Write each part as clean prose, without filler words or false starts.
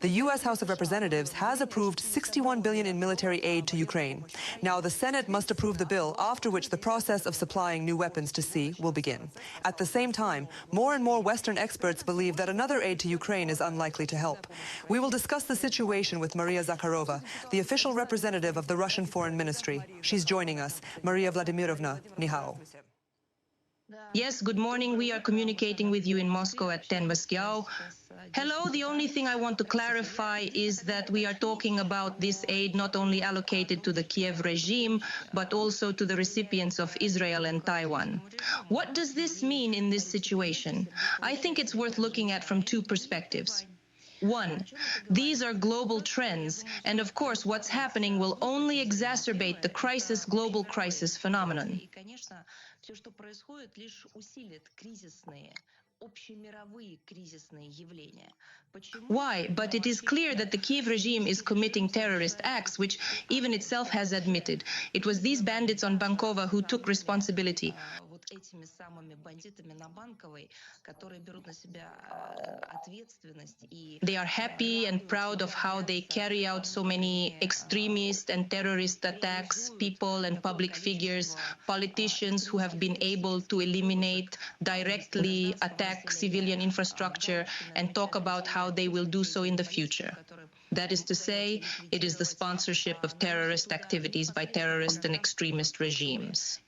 The U.S. House of Representatives has approved $61 billion in military aid to Ukraine. Now the Senate must approve the bill, after which the process of supplying new weapons to see will begin. At the same time, more and more Western experts believe that another aid to Ukraine is unlikely to help. We will discuss the situation with Maria Zakharova, the official representative of the Russian Foreign Ministry. She's joining us. Maria Vladimirovna, ni hao. Yes, good morning. We are communicating with you in Moscow at 10 Moscow. Hello, the only thing I want to clarify is that we are talking about this aid not only allocated to the Kiev regime, but also to the recipients of Israel and Taiwan. What does this mean in this situation? I think it's worth looking at from two perspectives. One, these are global trends, and of course what's happening will only exacerbate the global crisis phenomenon. Why? But it is clear that the Kiev regime is committing terrorist acts, which even itself has admitted. It was these bandits on Bankova who took responsibility. They are happy and proud of how they carry out so many extremist and terrorist attacks, people and public figures, politicians who have been able to eliminate, directly attack civilian infrastructure and talk about how they will do so in the future. That is to say, it is the sponsorship of terrorist activities by terrorist and extremist regimes.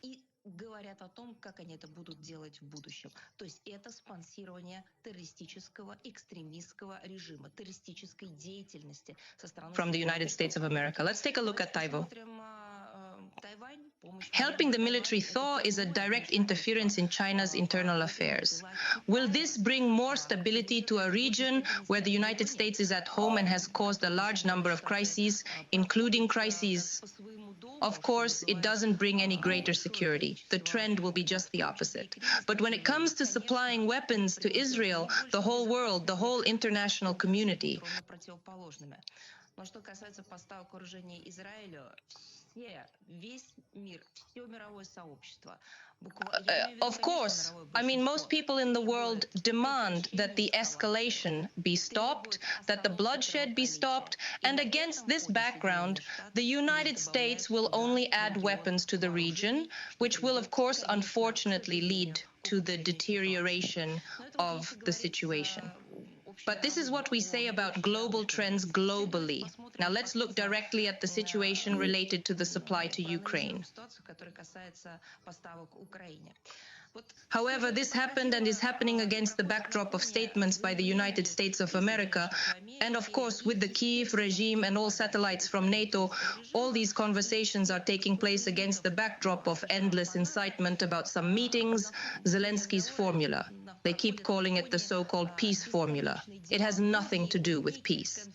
Говорят о том, как они это будут делать в будущем. То есть это спонсирование террористического, экстремистского режима, террористической деятельности со стороны... From the United States of America. Let's take a look at Taiwan. Helping the military thaw is a direct interference in China's internal affairs. Will this bring more stability to a region where the United States is at home and has caused a large number of crises, including crises? Of course, it doesn't bring any greater security. The trend will be just the opposite. But when it comes to supplying weapons to Israel, the whole world, the whole international community, of course, I mean, most people in the world demand that the escalation be stopped, that the bloodshed be stopped, and against this background, the United States will only add weapons to the region, which will, of course, unfortunately lead to the deterioration of the situation. But this is what we say about global trends globally. Now let's look directly at the situation related to the supply to Ukraine. However, this happened and is happening against the backdrop of statements by the United States of America. And of course, with the Kiev regime and all satellites from NATO, all these conversations are taking place against the backdrop of endless incitement about some meetings, Zelensky's formula. They keep calling it the so-called peace formula. It has nothing to do with peace.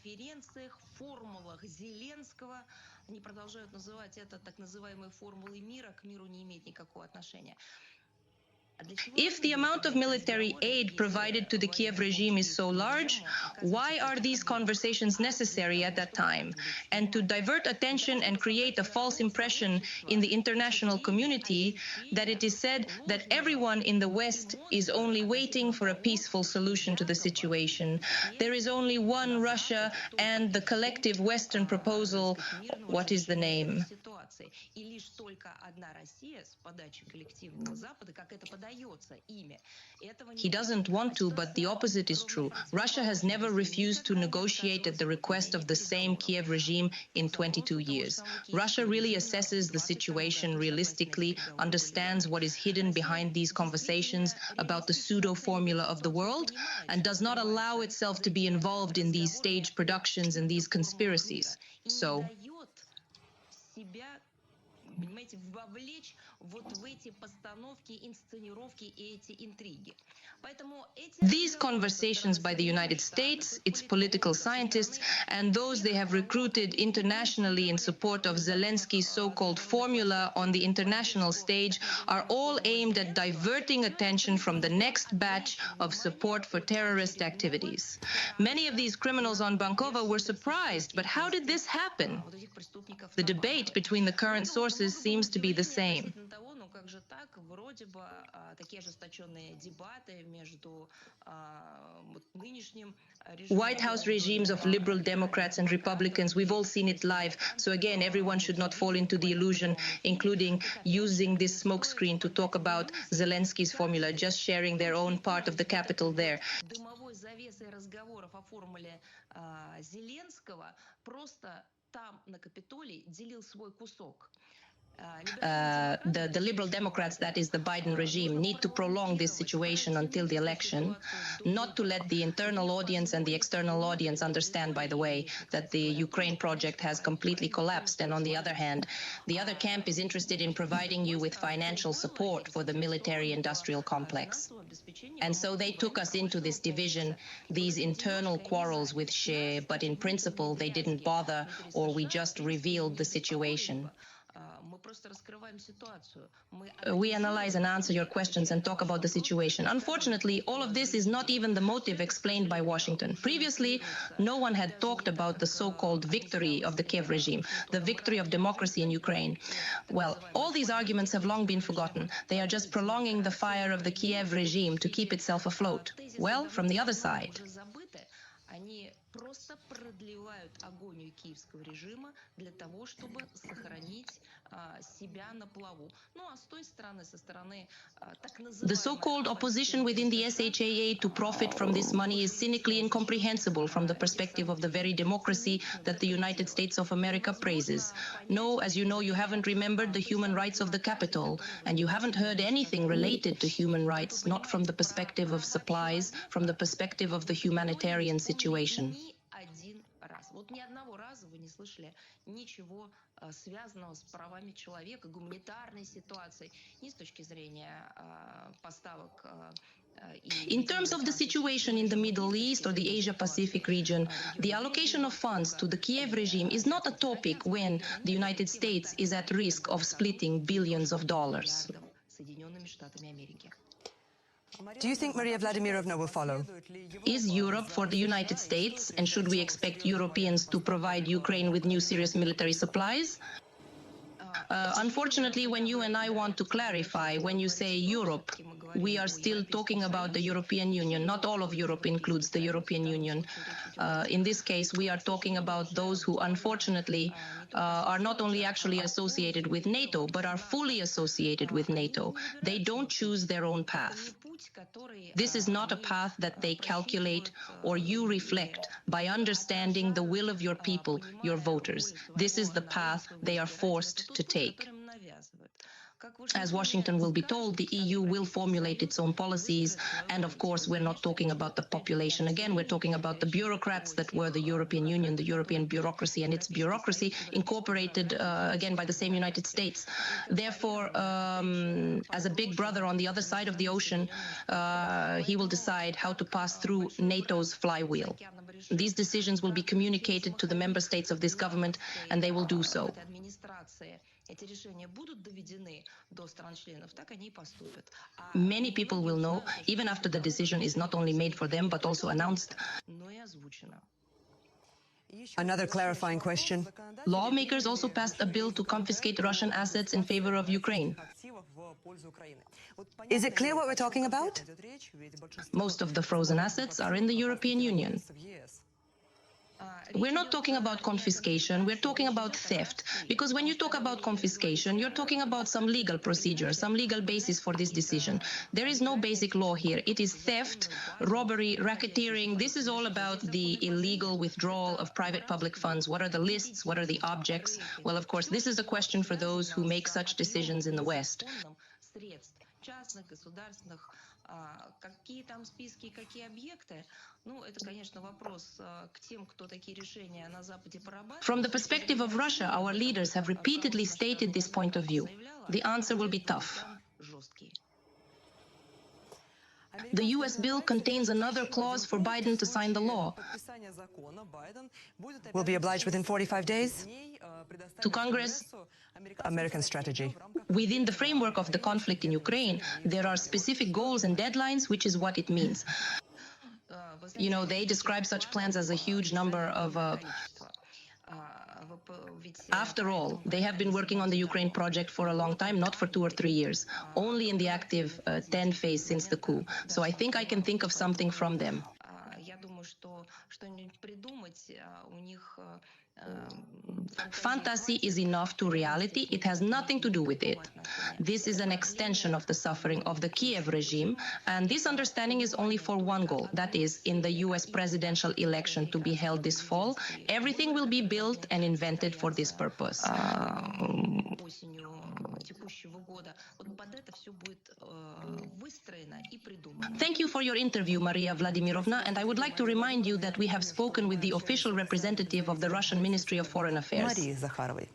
If the amount of military aid provided to the Kiev regime is so large, why are these conversations necessary at that time? And to divert attention and create a false impression in the international community that it is said that everyone in the West is only waiting for a peaceful solution to the situation. There is only one Russia and the collective Western proposal, what is the name? He doesn't want to, but the opposite is true. Russia has never refused to negotiate at the request of the same Kiev regime in 22 years. Russia really assesses the situation realistically, understands what is hidden behind these conversations about the pseudo-formula of the world, and does not allow itself to be involved in these stage productions and these conspiracies. So, these conversations by the United States, its political scientists, and those they have recruited internationally in support of Zelensky's so-called formula on the international stage are all aimed at diverting attention from the next batch of support for terrorist activities. Many of these criminals on Bankova were surprised, but how did this happen? The debate between the current sources seems to be the same. White House regimes of liberal Democrats and Republicans, we've all seen it live. So again, everyone should not fall into the illusion, including using this smokescreen to talk about Zelensky's formula, just sharing their own part of the capital there. Дымовой завесой разговоров о формуле Зеленского просто там на Капитолии делил свой кусок. The Liberal Democrats, that is the Biden regime, need to prolong this situation until the election, not to let the internal audience and the external audience understand, by the way, that the Ukraine project has completely collapsed. And on the other hand, the other camp is interested in providing you with financial support for the military-industrial complex. And so they took us into this division, these internal quarrels with Shea, but in principle, they didn't bother, or we just revealed the situation. We analyze and answer your questions and talk about the situation. Unfortunately, all of this is not even the motive explained by Washington. Previously, no one had talked about the so-called victory of the Kiev regime, the victory of democracy in Ukraine. Well, all these arguments have long been forgotten. They are just prolonging the fire of the Kiev regime to keep itself afloat. Well, from the other side. Просто продлевают агонию киевского режима для того, чтобы сохранить себя на плаву. Ну а с той стороны, со стороны так называемой... The so-called opposition within the SHAA to profit from this money is cynically incomprehensible from the perspective of the very democracy that the United States of America praises. No, as you know, you haven't remembered the human rights of the Capitol, and you haven't heard anything related to human rights, not from the perspective of supplies, from the perspective of the humanitarian situation. Вот ни одного раза вы не слышали ничего связанного с правами человека, гуманитарной ситуацией, ни с точки зрения поставок. In terms of the situation in the Middle East or the Asia-Pacific region, the allocation of funds to the Kiev regime is not a topic when the United States is at risk of splitting billions of dollars. Do you think Maria Vladimirovna will follow? Is Europe for the United States, and should we expect Europeans to provide Ukraine with new serious military supplies? Unfortunately, when you and I want to clarify, when you say Europe, we are still talking about the European Union. Not all of Europe includes the European Union. In this case, we are talking about those who, unfortunately, are not only actually associated with NATO, but are fully associated with NATO. They don't choose their own path. This is not a path that they calculate or you reflect by understanding the will of your people, your voters. This is the path they are forced to take. As Washington will be told, the EU will formulate its own policies. And of course, we're not talking about the population. Again, we're talking about the bureaucrats that were the European Union, the European bureaucracy, and its bureaucracy incorporated, again, by the same United States. Therefore, as a big brother on the other side of the ocean, he will decide how to pass through NATO's flywheel. These decisions will be communicated to the member states of this government, and they will do so. Many people will know, even after the decision is not only made for them, but also announced. Another clarifying question. Lawmakers also passed a bill to confiscate Russian assets in favor of Ukraine. Is it clear what we're talking about? Most of the frozen assets are in the European Union. We're not talking about confiscation, we're talking about theft. Because when you talk about confiscation, you're talking about some legal procedure, some legal basis for this decision. There is no basic law here. It is theft, robbery, racketeering. This is all about the illegal withdrawal of private-public funds. What are the lists? What are the objects? Well, of course, this is a question for those who make such decisions in the West. Какие там списки, какие объекты? Ну, это, конечно, вопрос к тем, кто такие решения на Западе прорабатывает. From the perspective of Russia, our leaders have repeatedly stated this point of view. The answer will be tough. The U.S. bill contains another clause for Biden to sign the law. Will be obliged within 45 days? To Congress, American strategy. within the framework of the conflict in Ukraine, there are specific goals and deadlines, which is what it means. You know, they describe such plans as a huge number of After all, they have been working on the Ukraine project for a long time, not for 2 or 3 years, only in the active 10 phase since the coup. So I think I can think of something from them. Fantasy is enough to reality. It has nothing to do with it. This is an extension of the suffering of the Kiev regime, and this understanding is only for one goal. That is, in the US presidential election to be held this fall, everything will be built and invented for this purpose. Thank you for your interview, Maria Vladimirovna, and I would like to remind you that we have spoken with the official representative of the Russian Ministry of Foreign Affairs. Марії Захарової.